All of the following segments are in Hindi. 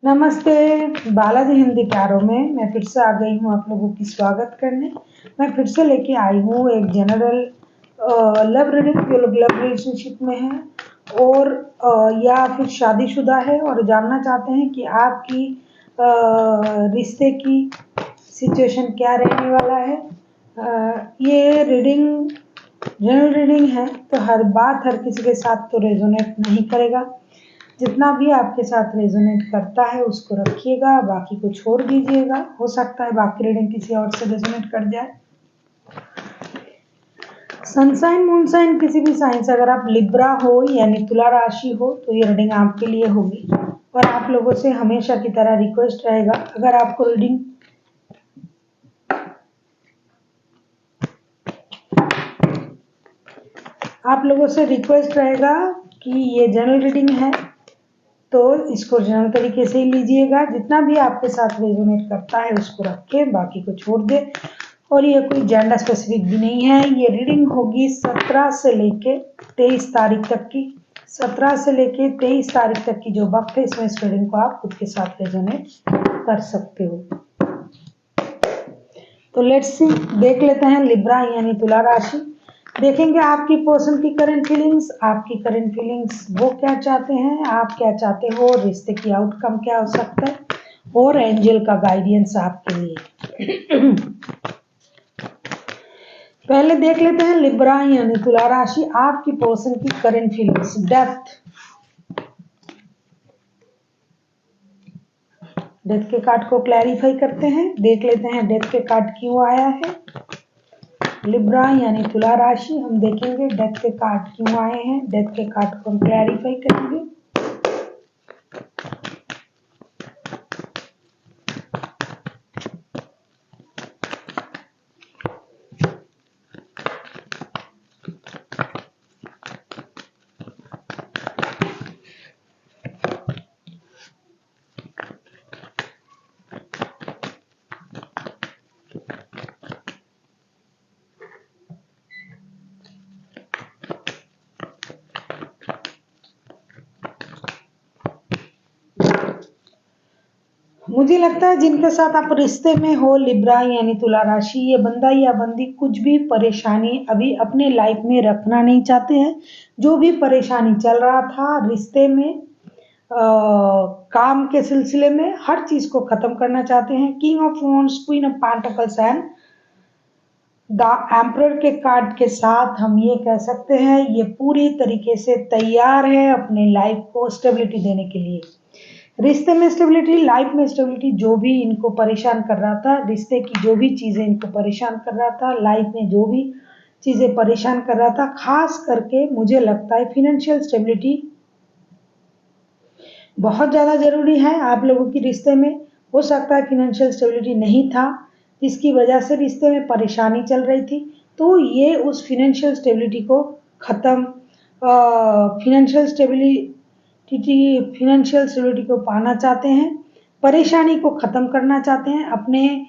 नमस्ते। बालाजी हिंदी प्यारों में मैं फिर से आ गई हूँ आप लोगों की स्वागत करने। मैं फिर से लेके आई हूँ एक जनरल लव रीडिंग। जो लोग लव रिलेशनशिप में हैं और या फिर शादीशुदा है और जानना चाहते हैं कि आपकी रिश्ते की सिचुएशन क्या रहने वाला है। ये रीडिंग जनरल रीडिंग है, तो हर बात हर किसी के साथ तो रेजोनेट नहीं करेगा। जितना भी आपके साथ रेजोनेट करता है उसको रखिएगा, बाकी को छोड़ दीजिएगा। हो सकता है बाकी रीडिंग किसी और से रेजोनेट कर जाए। सनसाइन मूनसाइन किसी भी साइन से अगर आप लिब्रा हो यानी तुला राशि हो तो ये रीडिंग आपके लिए होगी। और आप लोगों से हमेशा की तरह रिक्वेस्ट रहेगा, अगर आपको रीडिंग आप लोगों से रिक्वेस्ट रहेगा कि ये जनरल रीडिंग है तो इसको जनरल तरीके से ही लीजिएगा। जितना भी आपके साथ रेजोनेट करता है उसको रखे, बाकी को छोड़ दे। और ये कोई जेंडर स्पेसिफिक भी नहीं है। ये रीडिंग होगी 17 से लेके 23 तारीख तक की। 17 से लेके 23 तारीख तक की जो वक्त है, इसमें इस रीडिंग को आप खुद के साथ रेजोनेट कर सकते हो। तो लेट्स सी, देख लेते हैं लिब्रा यानी तुला राशि। देखेंगे आपकी पर्सन की करंट फीलिंग्स। आपकी करंट फीलिंग्स वो क्या चाहते हैं, आप क्या चाहते हो, रिश्ते की आउटकम क्या हो सकता है, और एंजल का गाइडेंस आपके लिए। पहले देख लेते हैं लिब्रा यानी तुला राशि, आपकी पर्सन की करंट फीलिंग्स। डेथ के कार्ड को क्लैरिफाई करते हैं। देख लेते हैं डेथ के कार्ड क्यों आया है। लिब्रा यानी तुला राशि, हम देखेंगे डेथ के कार्ड क्यों आए हैं। डेथ के कार्ड को हम क्लैरिफाई करेंगे। मुझे लगता है जिनके साथ आप रिश्ते में हो लिब्रा यानी तुला राशि, ये बंदा या बंदी कुछ भी परेशानी अभी अपने लाइफ में रखना नहीं चाहते हैं। जो भी परेशानी चल रहा था रिश्ते में, काम के सिलसिले में, हर चीज को खत्म करना चाहते हैं। King of wands, queen of pentacles and the emperor के कार्ड के साथ हम ये कह सकते हैं ये पूरी तरीके से तैयार है अपने लाइफ को स्टेबिलिटी देने के लिए। रिश्ते में स्टेबिलिटी, लाइफ में स्टेबिलिटी, जो भी इनको परेशान कर रहा था, रिश्ते की जो भी चीजें इनको परेशान कर रहा था, लाइफ में जो भी चीजें परेशान कर रहा था, खास करके मुझे लगता है फिनेंशियल स्टेबिलिटी बहुत ज्यादा जरूरी है आप लोगों की रिश्ते में। हो सकता है फिनेंशियल स्टेबिलिटी नहीं था, जिसकी वजह से रिश्ते में परेशानी चल रही थी। तो ये उस फिनेंशियल स्टेबिलिटी को खत्म, फिनेंशियल स्टेबिलिटी को पाना चाहते हैं, परेशानी को खत्म करना चाहते हैं, अपने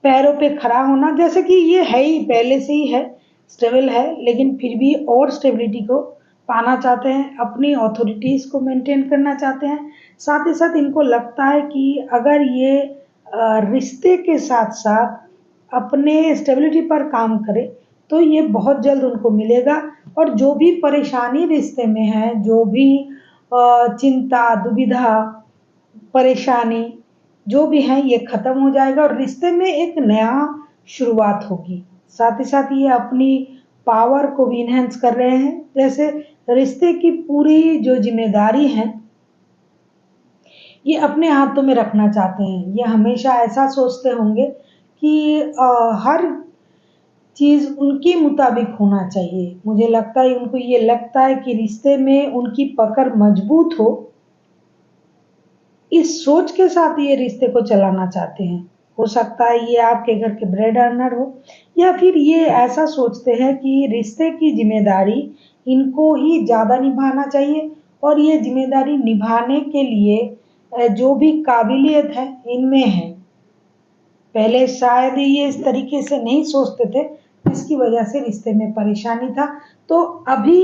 पैरों पे खड़ा होना। जैसे कि ये है ही, पहले से ही है, स्टेबल है, लेकिन फिर भी और स्टेबिलिटी को पाना चाहते हैं, अपनी अथॉरिटीज को मेंटेन करना चाहते हैं। साथ ही साथ इनको लगता है कि अगर ये रिश्ते के साथ साथ अपने स्टेबिलिटी पर काम करे तो ये बहुत जल्द उनको मिलेगा। और जो भी परेशानी रिश्ते में है, जो भी चिंता, दुविधा, परेशानी जो भी है, ये खत्म हो जाएगा और रिश्ते में एक नया शुरुआत होगी। साथ ही साथ ये अपनी पावर को भी इनहेंस कर रहे हैं। जैसे रिश्ते की पूरी जो जिम्मेदारी है ये अपने हाथों में रखना चाहते हैं। ये हमेशा ऐसा सोचते होंगे कि हर चीज उनके मुताबिक होना चाहिए। मुझे लगता है उनको ये लगता है कि रिश्ते में उनकी पकड़ मजबूत हो, इस सोच के साथ ये रिश्ते को चलाना चाहते हैं। हो सकता है ये आपके घर के ब्रेड अर्नर हो, या फिर ये ऐसा सोचते हैं कि रिश्ते की जिम्मेदारी इनको ही ज्यादा निभाना चाहिए और ये जिम्मेदारी निभाने के लिए जो भी काबिलियत है इनमें है। पहले शायद ये इस तरीके से नहीं सोचते थे, जिसकी वजह से रिश्ते में परेशानी था। तो अभी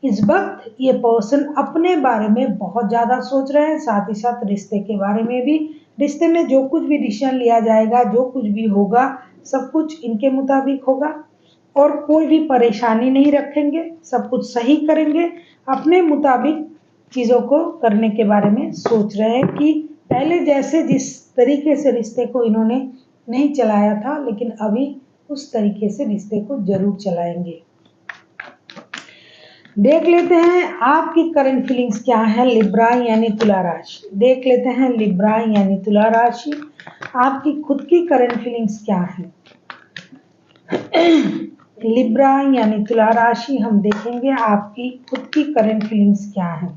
इस वक्त ये पर्सन अपने बारे में बहुत ज़्यादा सोच रहे हैं, साथ ही साथ रिश्ते के बारे में भी। रिश्ते में जो कुछ भी डिसीजन लिया जाएगा, जो कुछ भी होगा, सब कुछ इनके मुताबिक होगा और कोई भी परेशानी नहीं रखेंगे, सब कुछ सही करेंगे, अपने मुताबिक चीज़ों को करने के बारे में सोच रहे हैं कि पहले जैसे जिस तरीके से रिश्ते को इन्होंने नहीं चलाया था, लेकिन अभी उस तरीके से रिश्ते को जरूर चलाएंगे। देख लेते हैं आपकी करंट फीलिंग्स क्या है लिब्रा यानी तुला राशि। देख लेते हैं लिब्रा यानी तुला राशि, आपकी खुद की करंट फीलिंग्स क्या है। लिब्रा यानी तुला राशि, हम देखेंगे आपकी खुद की करंट फीलिंग्स क्या है।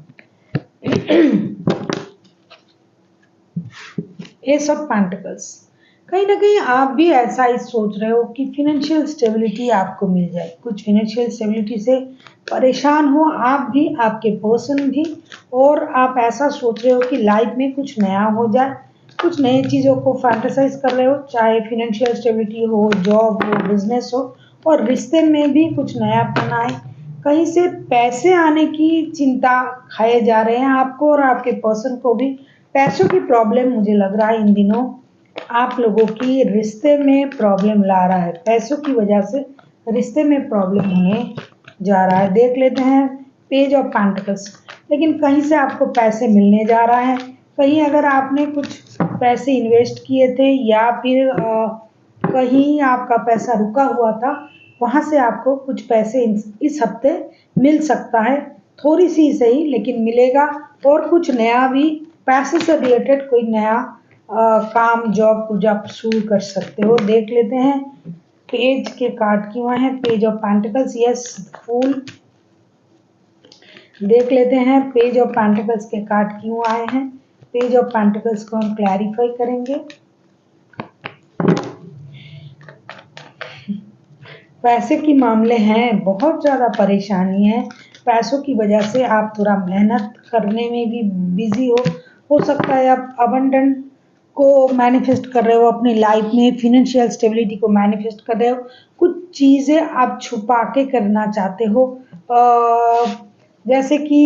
एस ऑफ पेंटिकल्स, कहीं ना कहीं आप भी ऐसा ही सोच रहे हो कि फिनेंशियल स्टेबिलिटी आपको मिल जाए, कुछ फिनेंशियल स्टेबिलिटी से परेशान हो आप भी, आपके पर्सन भी, और आप ऐसा सोच रहे हो कि लाइफ में कुछ नया हो जाए, कुछ नई चीज़ों को फैंटेसाइज कर रहे हो, चाहे फिनेंशियल स्टेबिलिटी हो, जॉब हो, बिजनेस हो, और रिश्ते में भी कुछ नयापन आए। कहीं से पैसे आने की चिंता खाए जा रहे हैं आपको और आपके पर्सन को भी पैसों की प्रॉब्लम मुझे लग रहा है इन दिनों आप लोगों की रिश्ते में प्रॉब्लम ला रहा है, पैसों की वजह से रिश्ते में प्रॉब्लम होने जा रहा है। देख लेते हैं पेज ऑफ पेंटिकल्स, लेकिन कहीं से आपको पैसे मिलने जा रहा है, कहीं अगर आपने कुछ पैसे इन्वेस्ट किए थे या फिर कहीं आपका पैसा रुका हुआ था, वहां से आपको कुछ पैसे इस हफ्ते मिल सकता है, थोड़ी सी सही लेकिन मिलेगा। और कुछ नया भी पैसे से रिलेटेड कोई नया काम जॉब कुछ आप शुरू कर सकते हो। देख लेते हैं पेज के कार्ड क्यों आए हैं, पेज ऑफ पेंटिकल्स, यस फूल। देख लेते हैं पेज ऑफ पेंटिकल्स के कार्ड क्यों आए हैं, पेज ऑफ पेंटिकल्स को हम क्लैरिफाई करेंगे। पैसे के मामले हैं, बहुत ज़्यादा परेशानी है, पैसों की वजह से आप थोड़ा मेहनत करने में भी बिजी हो सकता है आप अबंडेंट को मैनिफेस्ट कर रहे हो अपनी लाइफ में, फिनेंशियल स्टेबिलिटी को मैनिफेस्ट कर रहे हो, कुछ चीज़ें आप छुपा के करना चाहते हो, जैसे कि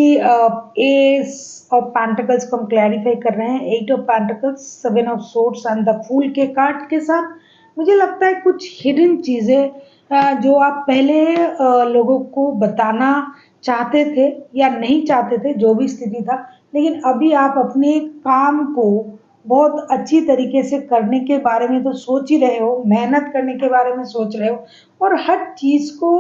एस ऑफ पेंटिकल्स को हम क्लैरिफाई कर रहे हैं, eight of pentacles, seven of swords and the fool के कार्ड के साथ मुझे लगता है कुछ हिडन चीज़ें जो आप पहले लोगों को बताना चाहते थे या नहीं चाहते थे, जो भी स्थिति था, लेकिन अभी आप अपने काम को बहुत अच्छी तरीके से करने के बारे में तो सोच ही रहे हो, मेहनत करने के बारे में सोच रहे हो और हर चीज़ को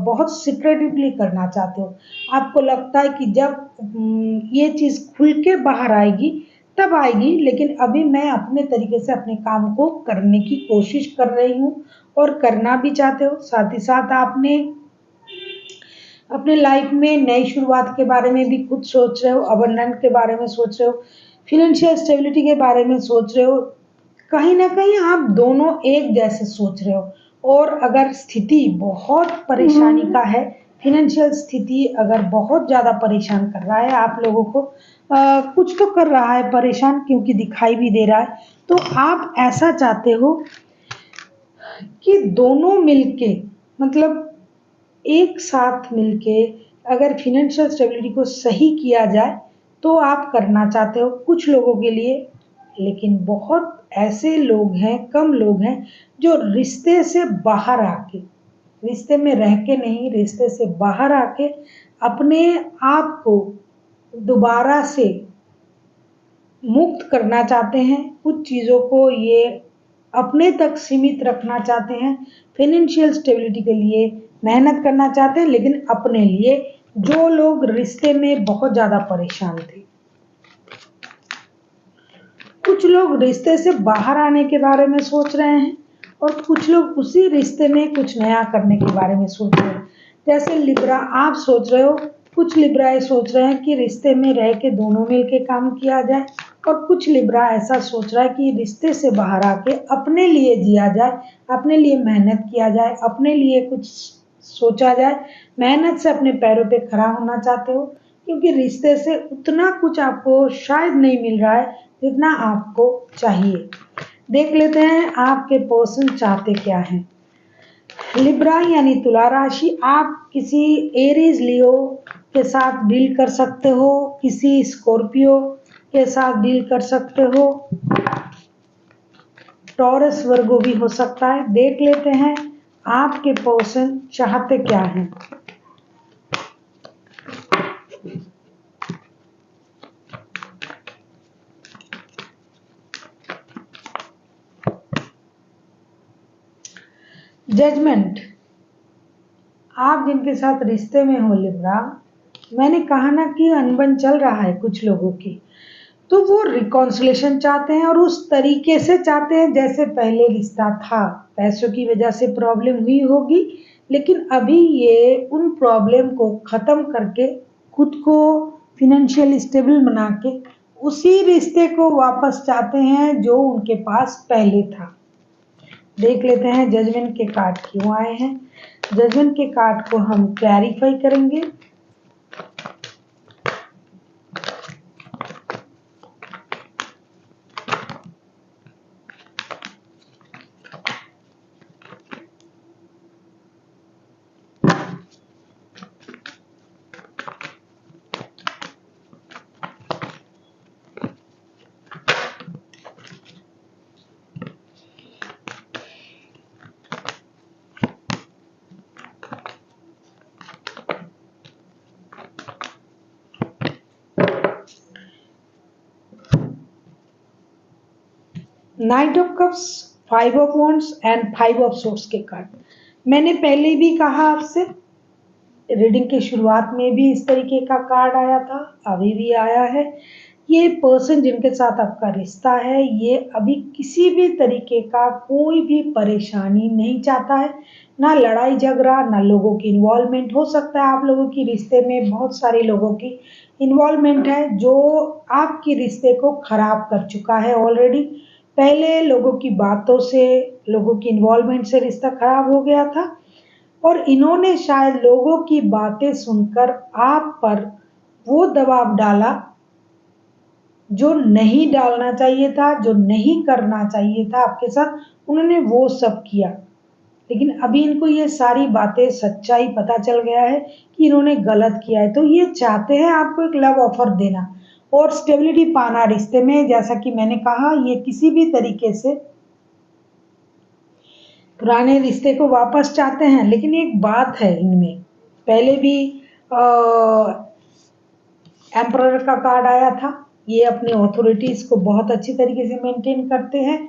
बहुत सिक्रेटिवली करना चाहते हो। आपको लगता है कि जब ये चीज़ खुल के बाहर आएगी तब आएगी, लेकिन अभी मैं अपने तरीके से अपने काम को करने की कोशिश कर रही हूँ और करना भी चाहते हो। साथ ही साथ आपने अपने लाइफ में नई शुरुआत के बारे में भी खुद सोच रहे हो, अबंडेंट के बारे में सोच रहे हो, फिनेंशियल स्टेबिलिटी के बारे में सोच रहे हो, कहीं ना कहीं आप दोनों एक जैसे सोच रहे हो। और अगर स्थिति बहुत परेशानी का है, फिनेंशियल स्थिति अगर बहुत ज़्यादा परेशान कर रहा है आप लोगों को, कुछ तो कर रहा है परेशान क्योंकि दिखाई भी दे रहा है, तो आप ऐसा चाहते हो कि दोनों मिलके, मतलब एक साथ मिलके अगर फिनेंशियल स्टेबिलिटी को सही किया जाए तो आप करना चाहते हो कुछ लोगों के लिए। लेकिन बहुत ऐसे लोग हैं, कम लोग हैं जो रिश्ते से बाहर आके, रिश्ते में रह के नहीं, रिश्ते से बाहर आके अपने आप को दोबारा से मुक्त करना चाहते हैं, कुछ चीज़ों को ये अपने तक सीमित रखना चाहते हैं, फाइनेंशियल स्टेबिलिटी के लिए मेहनत करना चाहते हैं, लेकिन अपने लिए। जो लोग रिश्ते में बहुत ज़्यादा परेशान थे, कुछ लोग रिश्ते से बाहर आने के बारे में सोच रहे हैं और कुछ लोग उसी रिश्ते में कुछ नया करने के बारे में सोच रहे हैं। जैसे लिब्रा आप सोच रहे हो, कुछ लिब्रा सोच रहे हैं कि रिश्ते में रह के दोनों मिलके काम किया जाए, और कुछ लिब्रा ऐसा सोच रहा है कि रिश्ते से बाहर आके अपने लिए जिया जाए, अपने लिए मेहनत किया जाए, अपने लिए कुछ सोचा जाए, मेहनत से अपने पैरों पे खड़ा होना चाहते हो, क्योंकि रिश्ते से उतना कुछ आपको शायद नहीं मिल रहा है जितना आपको चाहिए। देख लेते हैं आपके पर्सन चाहते क्या हैं। लिब्रा यानी तुला राशि, आप किसी एरीज लियो के साथ डील कर सकते हो, किसी स्कॉर्पियो के साथ डील कर सकते हो, टॉरस वर्गो भी हो सकता है। देख लेते हैं आपके पर्सन चाहते क्या हैं। जजमेंट, आप जिनके साथ रिश्ते में हो लिब्रा, मैंने कहा ना कि अनबन चल रहा है कुछ लोगों की, तो वो रिकॉन्सिलेशन चाहते हैं और उस तरीके से चाहते हैं जैसे पहले रिश्ता था। पैसों की वजह से प्रॉब्लम हुई होगी, लेकिन अभी ये उन प्रॉब्लम को ख़त्म करके खुद को फिनेंशियल स्टेबल बना के उसी रिश्ते को वापस चाहते हैं जो उनके पास पहले था। देख लेते हैं जजमेंट के कार्ड क्यों आए हैं। जजमेंट के कार्ड को हम क्लैरिफाई करेंगे। Night of cups, 5 of wands and 5 of swords के कार्ड। मैंने पहले भी कहा आपसे, रीडिंग की शुरुआत में भी इस तरीके का कार्ड आया था, अभी भी आया है। ये पर्सन जिनके साथ आपका रिश्ता है, ये अभी किसी भी तरीके का कोई भी परेशानी नहीं चाहता है, ना लड़ाई झगड़ा, ना लोगों की इन्वॉल्वमेंट। हो सकता है आप लोगों की रिश्ते में बहुत सारे लोगों की इन्वॉल्वमेंट है जो आपके रिश्ते को खराब कर चुका है ऑलरेडी। पहले लोगों की बातों से, लोगों की इन्वॉल्वमेंट से रिश्ता खराब हो गया था और इन्होंने शायद लोगों की बातें सुनकर आप पर वो दबाव डाला जो नहीं डालना चाहिए था, जो नहीं करना चाहिए था आपके साथ, उन्होंने वो सब किया। लेकिन अभी इनको ये सारी बातें, सच्चाई पता चल गया है कि इन्होंने गलत किया है, तो ये चाहते हैं आपको एक लव ऑफर देना और स्टेबिलिटी पाना रिश्ते में। जैसा कि मैंने कहा, ये किसी भी तरीके से पुराने रिश्ते को वापस चाहते हैं। लेकिन एक बात है इनमें, पहले भी एम्परर का कार्ड आया था। ये अपने ऑथोरिटीज को बहुत अच्छी तरीके से मेंटेन करते हैं।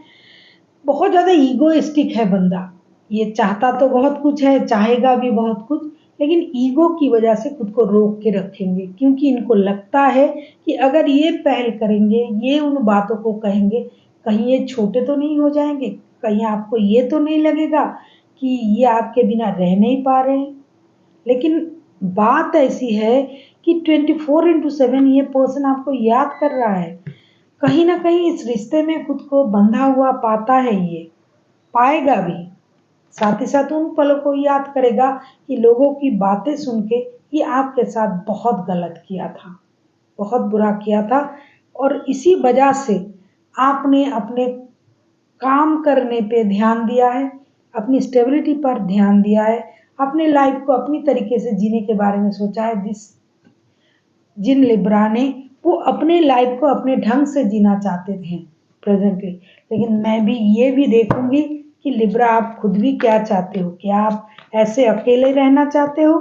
बहुत ज़्यादा ईगोइस्टिक है बंदा, ये चाहता तो बहुत कुछ है, चाहेगा भी बहुत कुछ, लेकिन ईगो की वजह से खुद को रोक के रखेंगे, क्योंकि इनको लगता है कि अगर ये पहल करेंगे, ये उन बातों को कहेंगे, कहीं ये छोटे तो नहीं हो जाएंगे, कहीं आपको ये तो नहीं लगेगा कि ये आपके बिना रह नहीं पा रहे हैं। लेकिन बात ऐसी है कि 24/7 ये पर्सन आपको याद कर रहा है। कहीं ना कहीं इस रिश्ते में खुद को बंधा हुआ पाता है, ये पाएगा भी। साथ ही साथ उन पलों को याद करेगा कि लोगों की बातें सुन के ये आपके साथ बहुत गलत किया था, बहुत बुरा किया था, और इसी वजह से आपने अपने काम करने पे ध्यान दिया है, अपनी स्टेबिलिटी पर ध्यान दिया है, अपने लाइफ को अपनी तरीके से जीने के बारे में सोचा है। जिन लिब्रा ने, वो अपने लाइफ को अपने ढंग से जीना चाहते थे प्रेजेंटली। लेकिन मैं भी ये भी देखूंगी कि लिब्रा आप खुद भी क्या चाहते हो। क्या आप ऐसे अकेले रहना चाहते हो,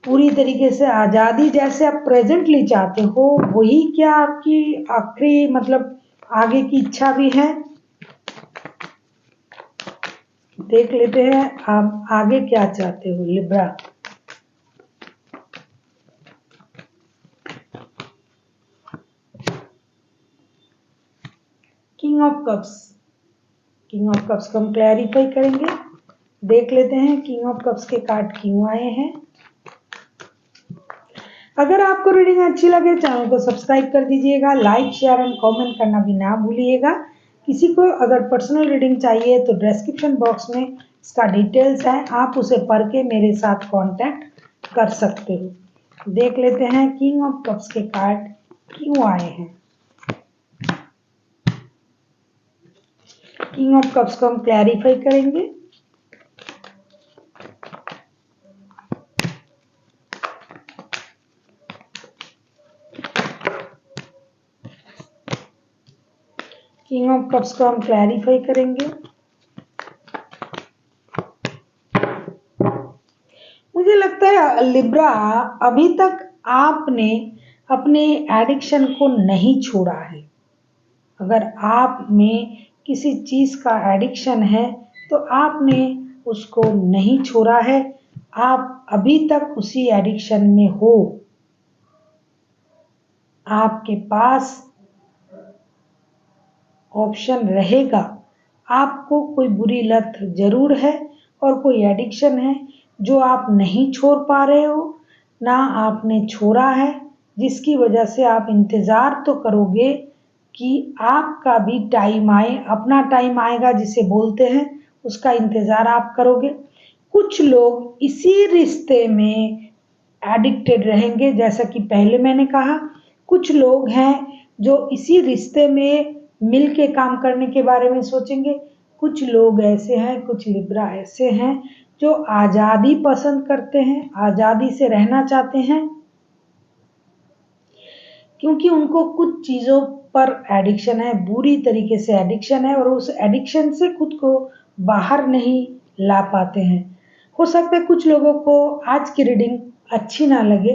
पूरी तरीके से आज़ादी जैसे आप प्रेजेंटली चाहते हो, वही क्या आपकी आखिरी मतलब आगे की इच्छा भी है। देख लेते हैं आप आगे क्या चाहते हो Libra. King of cups, king of cups को हम क्लैरिफाई करेंगे। देख लेते हैं किंग ऑफ कप्स के कार्ड क्यों आए हैं। अगर आपको रीडिंग अच्छी लगे, चैनल को सब्सक्राइब कर दीजिएगा, लाइक शेयर एंड कमेंट करना भी ना भूलिएगा। किसी को अगर पर्सनल रीडिंग चाहिए तो डिस्क्रिप्शन बॉक्स में इसका डिटेल्स है, आप उसे पढ़ के मेरे साथ कांटेक्ट कर सकते हो। देख लेते हैं किंग ऑफ कप्स के कार्ड क्यों आए हैं। किंग ऑफ कप्स को हम क्लैरिफाई करेंगे। किंग ऑफ कप्स को हम क्लैरिफाई करेंगे। मुझे लगता है लिब्रा, अभी तक आपने अपने एडिक्शन को नहीं छोड़ा है। अगर आप में किसी चीज का एडिक्शन है तो आपने उसको नहीं छोड़ा है, आप अभी तक उसी एडिक्शन में हो। आपके पास ऑप्शन रहेगा। आपको कोई बुरी लत जरूर है और कोई एडिक्शन है जो आप नहीं छोड़ पा रहे हो, ना आपने छोड़ा है, जिसकी वजह से आप इंतजार तो करोगे कि आपका भी टाइम आए, अपना टाइम आएगा जिसे बोलते हैं, उसका इंतजार आप करोगे। कुछ लोग इसी रिश्ते में एडिक्टेड रहेंगे, जैसा कि पहले मैंने कहा। कुछ लोग हैं जो इसी रिश्ते में मिल के काम करने के बारे में सोचेंगे। कुछ लोग ऐसे हैं, कुछ लिब्रा ऐसे हैं जो आजादी पसंद करते हैं, आजादी से रहना चाहते हैं, क्योंकि उनको कुछ चीजों पर एडिक्शन है, बुरी तरीके से एडिक्शन है, और उस एडिक्शन से खुद को बाहर नहीं ला पाते हैं। हो सकता है कुछ लोगों को आज की रीडिंग अच्छी ना लगे,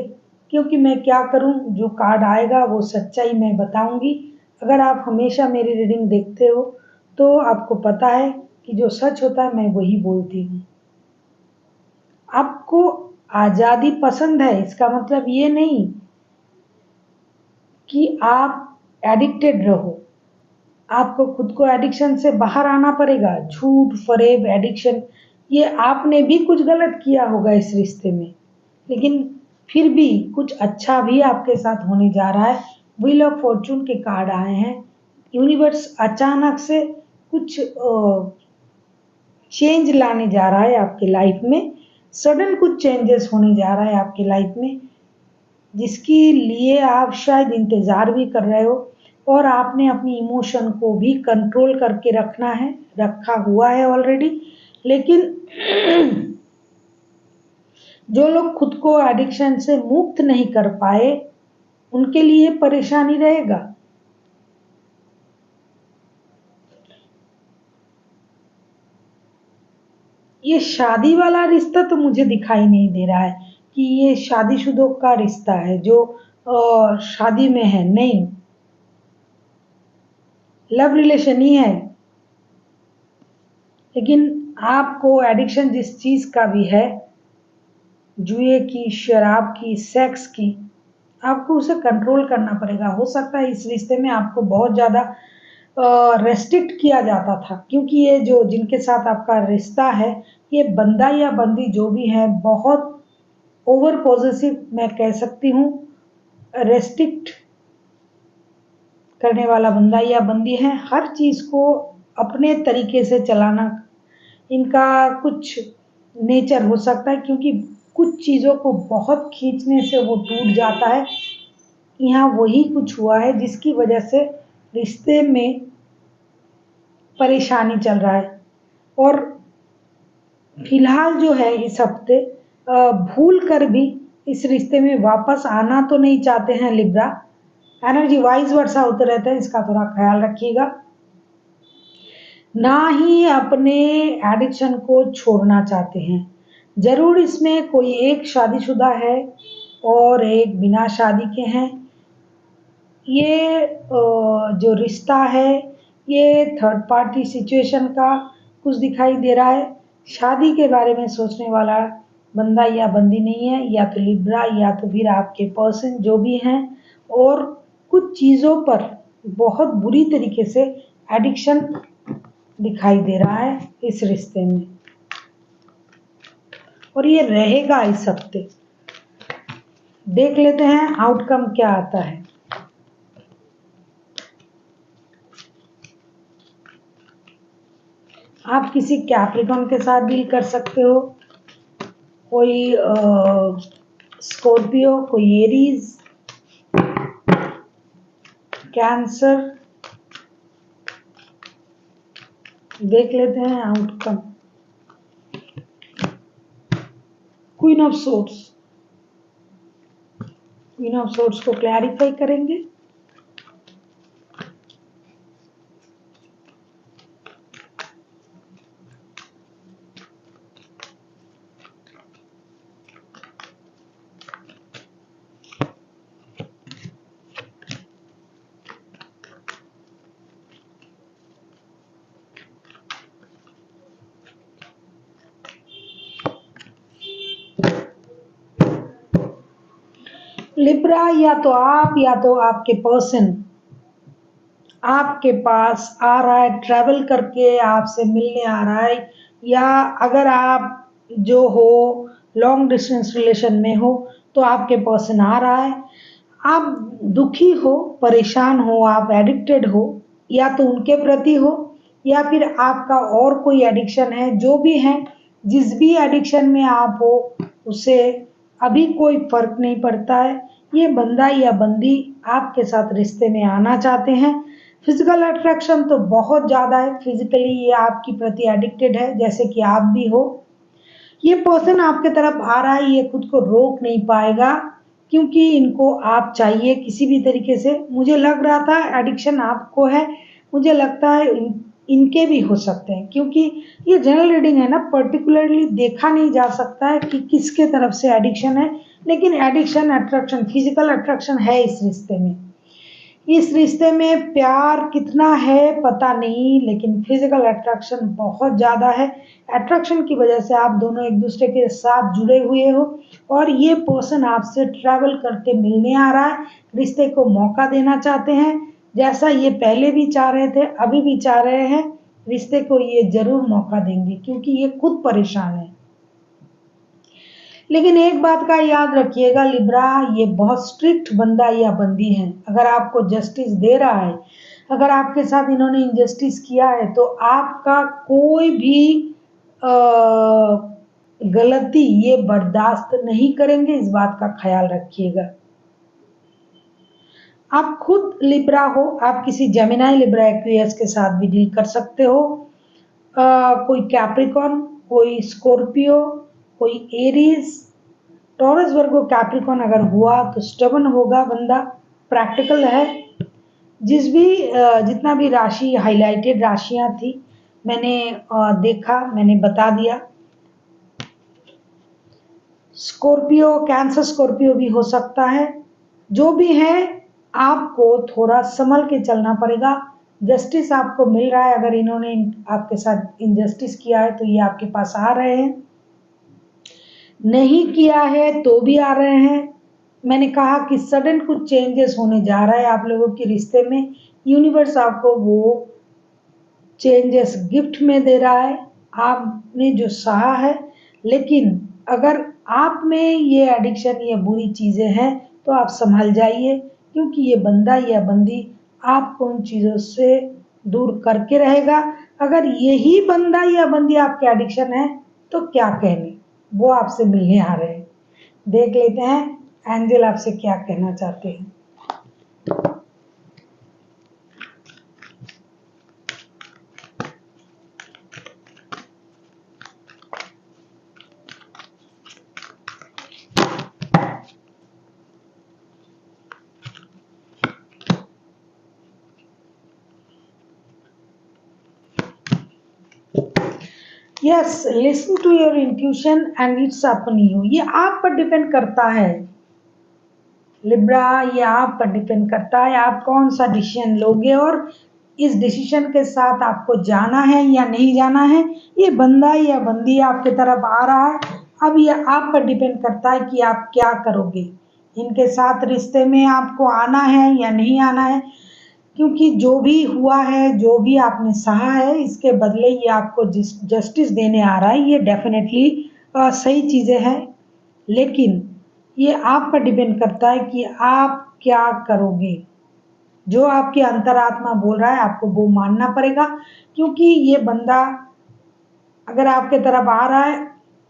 क्योंकि मैं क्या करूं, जो कार्ड आएगा वो सच्चाई मैं बताऊंगी। अगर आप हमेशा मेरी रीडिंग देखते हो तो आपको पता है कि जो सच होता है मैं वही बोलती हूँ। आपको आजादी पसंद है, इसका मतलब ये नहीं कि आप एडिक्टेड रहो। आपको खुद को एडिक्शन से बाहर आना पड़ेगा। झूठ, फरेब, एडिक्शन, ये आपने भी कुछ गलत किया होगा इस रिश्ते में, लेकिन फिर भी कुछ अच्छा भी आपके साथ होने जा रहा है। व्हील ऑफ फॉर्चून के कार्ड आए हैं। यूनिवर्स अचानक से कुछ चेंज लाने जा रहा है आपके लाइफ में। सडन कुछ चेंजेस होने जा रहा है आपके लाइफ में, जिसके लिए आप शायद इंतजार भी कर रहे हो, और आपने अपनी इमोशन को भी कंट्रोल करके रखना है, रखा हुआ है ऑलरेडी। लेकिन जो लोग खुद को एडिक्शन से मुक्त नहीं कर पाए, उनके लिए परेशानी रहेगा। ये शादी वाला रिश्ता तो मुझे दिखाई नहीं दे रहा है कि ये शादीशुदा का रिश्ता है जो शादी में है, नहीं, लव रिलेशन ही है। लेकिन आपको एडिक्शन जिस चीज का भी है, जुए की, शराब की, सेक्स की, आपको उसे कंट्रोल करना पड़ेगा। हो सकता है इस रिश्ते में आपको बहुत ज्यादा रेस्ट्रिक्ट किया जाता था, क्योंकि ये जो जिनके साथ आपका रिश्ता है, ये बंदा या बंदी जो भी है, बहुत ओवर पॉजिटिव मैं कह सकती हूँ, रेस्ट्रिक्ट करने वाला बंदा या बंदी है। हर चीज को अपने तरीके से चलाना इनका कुछ नेचर हो सकता है, क्योंकि कुछ चीजों को बहुत खींचने से वो टूट जाता है। यहाँ वही कुछ हुआ है जिसकी वजह से रिश्ते में परेशानी चल रहा है। और फिलहाल जो है इस हफ्ते भूल कर भी इस रिश्ते में वापस आना तो नहीं चाहते हैं लिब्रा। एनर्जी वाइज वर्षा होते रहता है, इसका थोड़ा ख्याल रखिएगा। ना ही अपने एडिक्शन को छोड़ना चाहते हैं। जरूर इसमें कोई एक शादीशुदा है और एक बिना शादी के हैं। ये जो रिश्ता है, ये थर्ड पार्टी सिचुएशन का कुछ दिखाई दे रहा है। शादी के बारे में सोचने वाला बंदा या बंदी नहीं है, या तो लिब्रा या तो फिर आपके पर्सन जो भी हैं। और कुछ चीज़ों पर बहुत बुरी तरीके से एडिक्शन दिखाई दे रहा है इस रिश्ते में, और ये रहेगा इस हफ्ते। देख लेते हैं आउटकम क्या आता है। आप किसी कैप्रिकॉन के साथ डील कर सकते हो, कोई स्कॉर्पियो, कोई एरीज, कैंसर। देख लेते हैं outcome. Queen of swords, queen of swords को क्लैरिफाई करेंगे। लिब्रा, या तो आपके पर्सन आपके पास आ रहा है, ट्रैवल करके आपसे मिलने आ रहा है, या अगर आप जो हो लॉन्ग डिस्टेंस रिलेशन में हो तो आपके पर्सन आ रहा है। आप दुखी हो, परेशान हो, आप एडिक्टेड हो, या तो उनके प्रति हो या फिर आपका और कोई एडिक्शन है, जो भी है, जिस भी एडिक्शन में आप हो उसे अभी कोई फर्क नहीं पड़ता है। ये बंदा या बंदी आपके साथ रिश्ते में आना चाहते हैं। फिजिकल अट्रैक्शन तो बहुत ज़्यादा है, फिजिकली ये आपकी प्रति एडिक्टेड है, जैसे कि आप भी हो। ये पर्सन आपके तरफ आ रहा है, ये खुद को रोक नहीं पाएगा क्योंकि इनको आप चाहिए किसी भी तरीके से। मुझे लग रहा था एडिक्शन आपको है, मुझे लगता है इनके भी हो सकते हैं, क्योंकि ये जनरल रीडिंग है ना, पर्टिकुलरली देखा नहीं जा सकता है कि किसके तरफ से एडिक्शन है, लेकिन एडिक्शन अट्रैक्शन फिजिकल अट्रैक्शन है इस रिश्ते में। इस रिश्ते में प्यार कितना है पता नहीं, लेकिन फिजिकल अट्रैक्शन बहुत ज़्यादा है। अट्रैक्शन की वजह से आप दोनों एक दूसरे के साथ जुड़े हुए हो, और ये पर्सन आपसे ट्रैवल करके मिलने आ रहा है, रिश्ते को मौका देना चाहते हैं, जैसा ये पहले भी चाह रहे थे अभी भी चाह रहे हैं। रिश्ते को ये जरूर मौका देंगे क्योंकि ये खुद परेशान है। लेकिन एक बात का याद रखिएगा लिब्रा, ये बहुत स्ट्रिक्ट बंदा या बंदी है। अगर आपको जस्टिस दे रहा है, अगर आपके साथ इन्होंने इनजस्टिस किया है, तो आपका कोई भी अ, गलती ये बर्दाश्त नहीं करेंगे, इस बात का ख्याल रखिएगा। आप खुद लिब्रा हो, आप किसी जेमिनाई लिब्रा एक्वियस के साथ भी डील कर सकते हो, कोई कैप्रिकॉन, कोई स्कॉर्पियो, कोई एरीज, टॉरस वर्गो कैप्रिकॉन अगर हुआ तो स्टबन होगा बंदा, प्रैक्टिकल है। जितना भी राशि हाइलाइटेड राशियां थी मैंने देखा, मैंने बता दिया। स्कॉर्पियो, कैंसर स्कॉर्पियो भी हो सकता है। जो भी है आपको थोड़ा संभल के चलना पड़ेगा। जस्टिस आपको मिल रहा है, अगर इन्होंने आपके साथ इनजस्टिस किया है तो ये आपके पास आ रहे हैं, नहीं किया है तो भी आ रहे हैं। मैंने कहा कि सडन कुछ चेंजेस होने जा रहा है आप लोगों के रिश्ते में, यूनिवर्स आपको वो चेंजेस गिफ्ट में दे रहा है, आपने जो सहा है। लेकिन अगर आप में ये एडिक्शन, ये बुरी चीज़ें हैं तो आप संभल जाइए, क्योंकि ये बंदा या बंदी आपको उन चीज़ों से दूर करके रहेगा। अगर यही बंदा या बंदी आपके एडिक्शन है तो क्या कहने, वो आपसे मिलने आ रहे हैं। देख लेते हैं एंजल आपसे क्या कहना चाहते हैं। Yes, listen to your intuition and it's upon you. ये आप पर डिपेंड करता है लिब्रा, ये आप पर डिपेंड करता है आप कौन सा डिसीजन लोगे, और इस डिसीजन के साथ आपको जाना है या नहीं जाना है। ये बंदा या बंदी आपके तरफ आ रहा है, अब ये आप पर डिपेंड करता है कि आप क्या करोगे। इनके साथ रिश्ते में आपको आना है या नहीं आना है, क्योंकि जो भी हुआ है, जो भी आपने सहा है, इसके बदले ये आपको जस्टिस देने आ रहा है। ये डेफिनेटली सही चीज़ें हैं, लेकिन ये आप पर डिपेंड करता है कि आप क्या करोगे। जो आपकी अंतरात्मा बोल रहा है आपको वो मानना पड़ेगा, क्योंकि ये बंदा अगर आपके तरफ आ रहा है,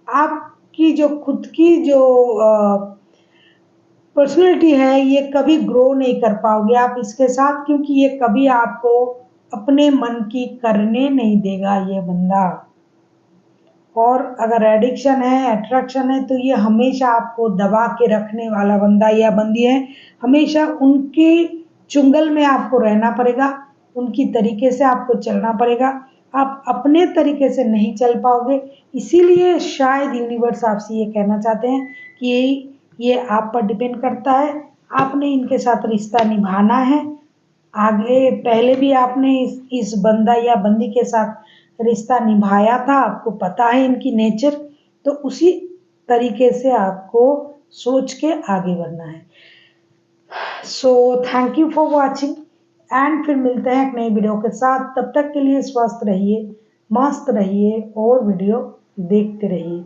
आपकी जो खुद की जो पर्सनैलिटी है ये कभी ग्रो नहीं कर पाओगे आप इसके साथ, क्योंकि ये कभी आपको अपने मन की करने नहीं देगा ये बंदा। और अगर एडिक्शन है, अट्रैक्शन है, तो ये हमेशा आपको दबा के रखने वाला बंदा या बंदी है। हमेशा उनकी चुंगल में आपको रहना पड़ेगा, उनकी तरीके से आपको चलना पड़ेगा, आप अपने तरीके से नहीं चल पाओगे। इसीलिए शायद यूनिवर्स आपसे ये कहना चाहते हैं कि ये आप पर डिपेंड करता है, आपने इनके साथ रिश्ता निभाना है। आगे पहले भी आपने इस बंदा या बंदी के साथ रिश्ता निभाया था, आपको पता है इनकी नेचर, तो उसी तरीके से आपको सोच के आगे बढ़ना है। So thank you for watching and फिर मिलते हैं एक नई वीडियो के साथ। तब तक के लिए स्वस्थ रहिए, मस्त रहिए और वीडियो देखते रहिए।